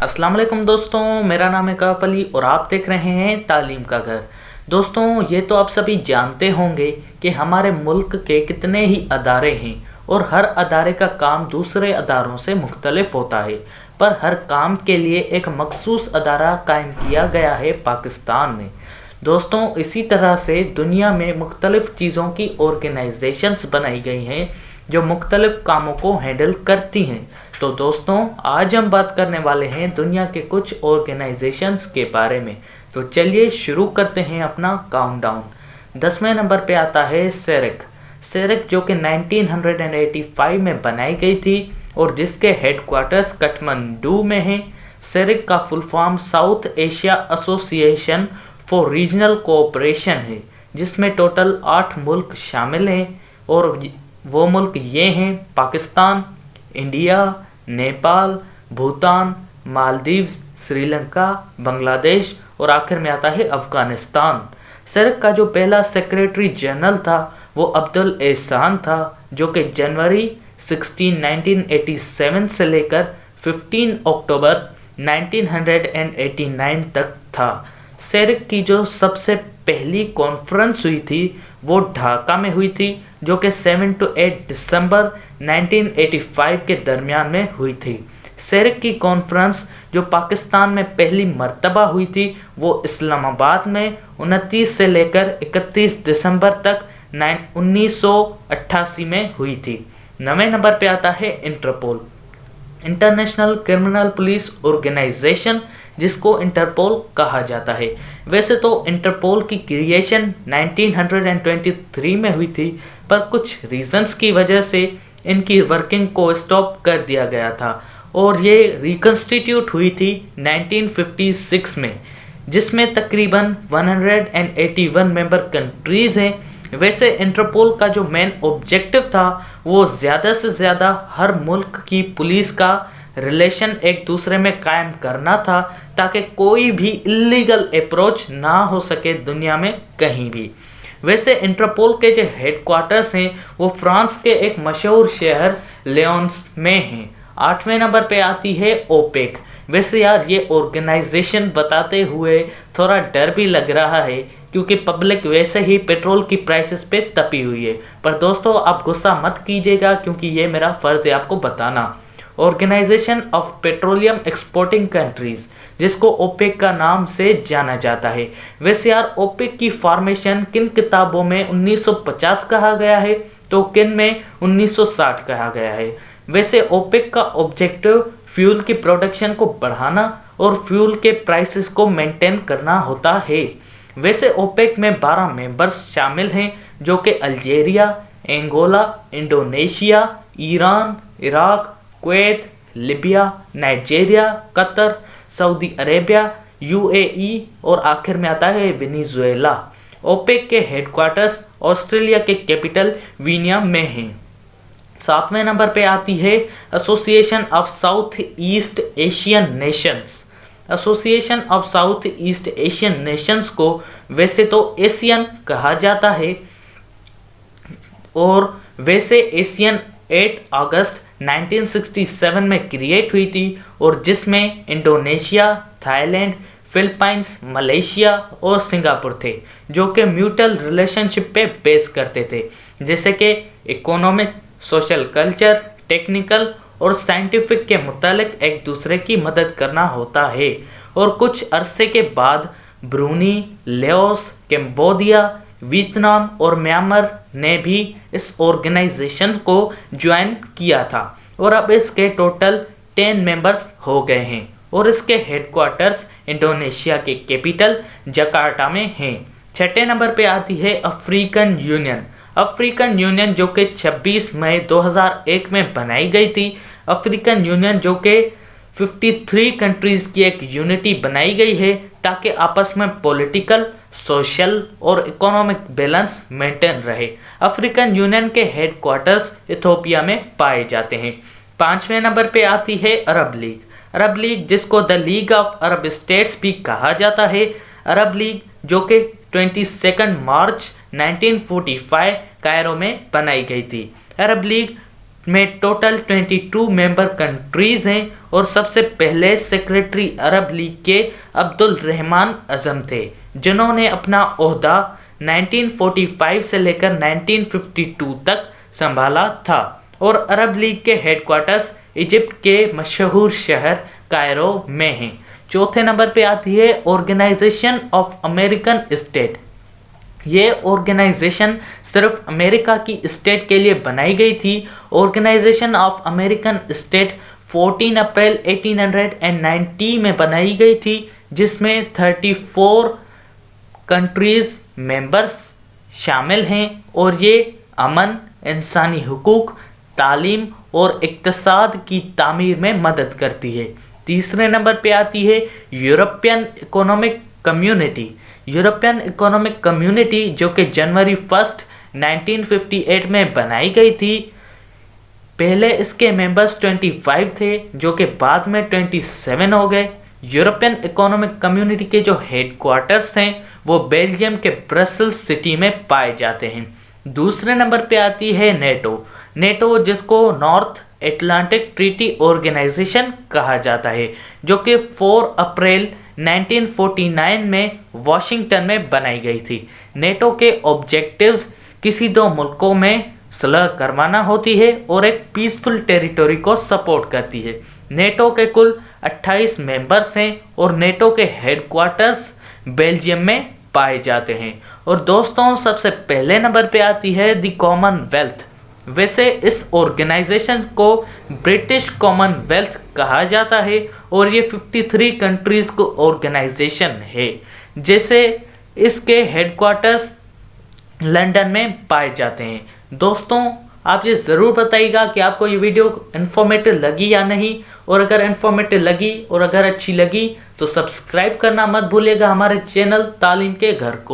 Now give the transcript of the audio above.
अस्सलाम वालेकुम दोस्तों, मेरा नाम है कैफ अली और आप देख रहे हैं तालीम का घर। दोस्तों, ये तो आप सभी जानते होंगे कि हमारे मुल्क के कितने ही अदारे हैं और हर अदारे का काम दूसरे अदारों से मुख्तलिफ होता है, पर हर काम के लिए एक मखसूस अदारा कायम किया गया है पाकिस्तान में। दोस्तों, इसी तरह से दुनिया में मुख्तलिफ चीज़ों की ऑर्गेनाइजेशंस बनाई गई हैं जो मुख्तलिफ कामों को हैंडल करती हैं। तो दोस्तों, आज हम बात करने वाले हैं दुनिया के कुछ ऑर्गेनाइजेशंस के बारे में। तो चलिए शुरू करते हैं अपना काउंटडाउन। 10वें नंबर पे आता है सेरेक। सेरेक जो कि 1985 में बनाई गई थी और जिसके हेडक्वार्टर्स काठमांडू में हैं। सेरेक का full form south Asia association for regional cooperation है, जिसमें टोटल 8 मुल्क शामिल हैं और वो मुल्क ये हैं: पाकिस्तान, इंडिया, नेपाल, भूटान, मालदीव्स, श्रीलंका, बांग्लादेश और आखिर में आता है अफगानिस्तान। सेरेक का जो पहला सेक्रेटरी जनरल था वो अब्दुल एहसान था, जो कि जनवरी 16, 1987 से लेकर 15 अक्टूबर 1989 तक था। सेरेक की जो सबसे पहली कॉन्फ्रेंस हुई थी वो ढाका में हुई थी, जो कि 7 to 8 दिसंबर 1985 के दरमियान में हुई थी। सेरेक की कॉन्फ्रेंस जो पाकिस्तान में पहली मर्तबा हुई थी वो इस्लामाबाद में 29 से लेकर 31 दिसंबर तक 1988 में हुई थी। 9वें नंबर पे आता है Interpol, International Criminal Police Organisation, जिसको इंटरपोल कहा जाता है। वैसे तो इंटरपोल की क्रिएशन 1923 में हुई थी, पर कुछ रीजंस की वजह से इनकी वर्किंग को स्टॉप कर दिया गया था और ये रिकन्स्टिट्यूट हुई थी 1956 में, जिसमें तकरीबन 181 मेंबर कंट्रीज़ हैं। वैसे इंटरपोल का जो मेन ऑब्जेक्टिव था वो ज़्यादा से ज़्यादा हर मुल्क की पुलिस का रिलेशन एक दूसरे में कायम करना था, ताकि कोई भी इलीगल अप्रोच ना हो सके दुनिया में कहीं भी। वैसे इंटरपोल के जो हेडक्वार्टर्स हैं वो फ्रांस के एक मशहूर शहर लियोन्स में हैं। 8वें नंबर पे आती है ओपेक। वैसे यार, ये ऑर्गेनाइजेशन बताते हुए थोड़ा डर भी लग रहा है, क्योंकि पब्लिक वैसे ही पेट्रोल की प्राइसेस पे तपी हुई है। पर दोस्तों, आप गुस्सा मत कीजिएगा, क्योंकि ये मेरा फ़र्ज़ है आपको बताना। Organisation of Petroleum Exporting Countries, जिसको ओपेक का नाम से जाना जाता है। वैसे यार, ओपेक की फॉर्मेशन किन किताबों में 1950 कहा गया है तो किन में 1960 कहा गया है। वैसे ओपेक का ऑब्जेक्टिव फ्यूल की प्रोडक्शन को बढ़ाना और फ्यूल के प्राइसेस को मेंटेन करना होता है। वैसे ओपेक में 12 मेंबर्स शामिल हैं, जो कि Algeria, Angola, Indonesia, Iran, Iraq, Kuwait, Libya, Nigeria, Qatar, Saudi Arabia, UAE और आखिर में आता है वेनेजुएला। ओपेक के हेडक्वार्टर्स ऑस्ट्रेलिया के कैपिटल वियना में हैं। 7वें नंबर पे आती है Association of South East Asian Nations. Association of South East Asian Nations को वैसे तो एशियन कहा जाता है और वैसे एशियन 8 अगस्त 1967 में क्रिएट हुई थी और जिसमें इंडोनेशिया, थाईलैंड, फिलीपींस, मलेशिया और सिंगापुर थे, जो कि म्यूचुअल रिलेशनशिप पे बेस करते थे, जैसे कि इकोनॉमिक, सोशल, कल्चर, टेक्निकल और साइंटिफिक के मुतालिक एक दूसरे की मदद करना होता है। और कुछ अरसे के बाद ब्रूनी, लाओस, कंबोडिया, वियतनाम और म्यांमार ने भी इस ऑर्गेनाइजेशन को ज्वाइन किया था और अब इसके टोटल 10 मेंबर्स हो गए हैं और इसके हेडक्वार्टर्स इंडोनेशिया के कैपिटल जकार्ता में हैं। 6ठे नंबर पे आती है अफ्रीकन यूनियन। अफ्रीकन यूनियन जो कि 26 मई 2001 में बनाई गई थी। अफ्रीकन यूनियन जो कि 53 कंट्रीज़ की एक यूनिटी बनाई गई है, ताकि आपस में पॉलिटिकल, सोशल और इकोनॉमिक बैलेंस मेंटेन रहे। अफ्रीकन यूनियन के हेडक्वार्टर्स इथियोपिया में पाए जाते हैं। 5वें नंबर पे आती है अरब लीग। अरब लीग, जिसको the league of Arab states भी कहा जाता है। अरब लीग जो कि 22 मार्च 1945 कायरो में बनाई गई थी। अरब लीग में टोटल 22 मेंबर कंट्रीज हैं और सबसे पहले सेक्रेटरी अरब लीग के अब्दुल रहमान अज़म थे, जिन्होंने अपना ओहदा 1945 से लेकर 1952 तक संभाला था और अरब लीग के हेडक्वार्टर्स इजिप्ट के मशहूर शहर कायरो में हैं। चौथे नंबर पे आती है ऑर्गेनाइजेशन ऑफ अमेरिकन स्टेट। ये ऑर्गेनाइजेशन सिर्फ अमेरिका की स्टेट के लिए बनाई गई थी। ऑर्गेनाइजेशन ऑफ अमेरिकन स्टेट 14 अप्रैल 1890 में बनाई गई थी, जिसमें 34 कंट्रीज मेंबर्स शामिल हैं और ये अमन, इंसानी हुकूक, तालीम और इक्तिसाद की तामीर में मदद करती है। तीसरे नंबर पे आती है European economic community. European economic community जो कि जनवरी 1 1958 में बनाई गई थी। पहले इसके मेंबर्स 25 थे, जो कि बाद में 27 हो गए। यूरोपियन इकोनॉमिक कम्युनिटी के जो हेडक्वार्टर्स हैं वो बेल्जियम के ब्रसेल्स सिटी में पाए जाते हैं। दूसरे नंबर पे आती है नेटो। नेटो जिसको नॉर्थ एटलांटिक ट्रीटी ऑर्गेनाइजेशन कहा जाता है, जो कि 4 अप्रैल 1949 में वॉशिंगटन में बनाई गई थी। नेटो के ऑब्जेक्टिव्स किसी दो मुल्कों में सुलह करवाना होती है और एक पीसफुल टेरिटोरी को सपोर्ट करती है। नेटो के कुल 28 मेंबर्स हैं और नेटो के हेडक्वार्टर्स बेल्जियम में पाए जाते हैं। और दोस्तों, सबसे पहले नंबर पे आती है द कॉमनवेल्थ। वैसे इस ऑर्गेनाइजेशन को ब्रिटिश कॉमनवेल्थ कहा जाता है और ये 53 कंट्रीज को ऑर्गेनाइजेशन है। जैसे इसके हेडक्वार्टर्स लंदन में पाए जाते हैं। दोस्तों, आप ये ज़रूर बताइएगा कि आपको ये वीडियो इन्फॉर्मेटिव लगी या नहीं, और अगर इन्फॉर्मेटिव लगी और अगर अच्छी लगी तो सब्सक्राइब करना मत भूलिएगा हमारे चैनल तालीम के घर को।